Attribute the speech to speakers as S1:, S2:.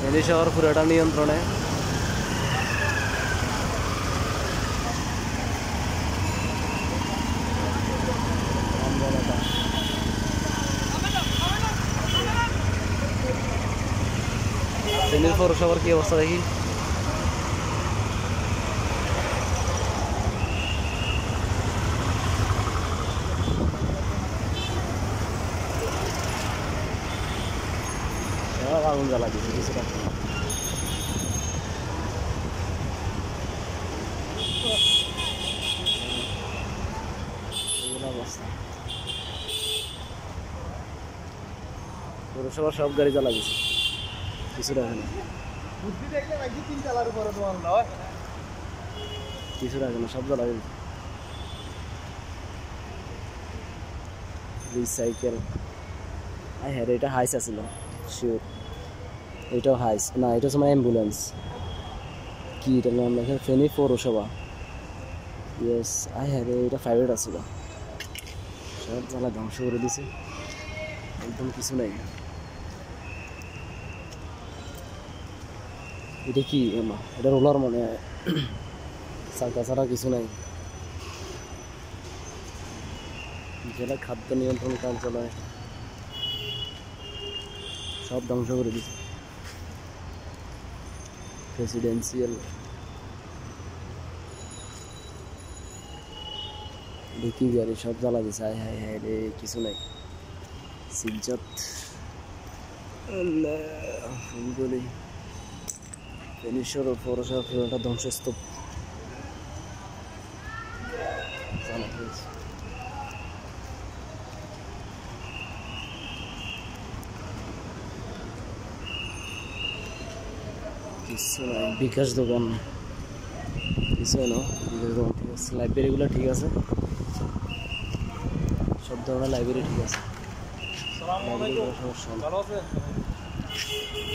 S1: ফেনী শহর পুরোটা নিয়ন্ত্রণে। ফেনীর পৌরসভার কি অবস্থা দেখি। আগুন জ্বালা দিচ্ছে কিছুটা। অবস্থা পৌরসভার সব গাড়ি জ্বালা দিচ্ছে কিছুটা এখানে কিছুটা এখানে সব জ্বালা দিচ্ছে। রিসাইকেল হ্যাঁ এটা হাইস আছিল শিওর। এটাও হাইস না, এটা হচ্ছে মানে অ্যাম্বুলেন্স কি এটা নাম লেখা ফেনী পৌরসভা। ইয়েস হ্যাঁ এটা ফাইভেট আছিল। সব জ্বালা ধ্বংস করে দিছে, একদম কিছু নাই। এটা কি এটা রোলার মনে হয়, চাকা ছাড়া কিছু নাই। জেলা খাদ্য নিয়ন্ত্রণ কার্যালয় সব ধ্বংস করে দিছে। প্রেসিডেন্সিয়াল দেখি গাড়ি সব জ্বালা দিছে। হায় হায় হায় রে কিছু নাই। সিজ্জত ফুলগুলি ফেনীশ্বর পৌরসভা পুরোটা ধ্বংসস্তূপ জানা হয়েছে। কিছু নাই। বিকাশ দোকান কিছু না, বিকাশ দোকান ঠিক আছে। লাইব্রেরিগুলো ঠিক আছে, সব ধরনের লাইব্রেরি ঠিক আছে।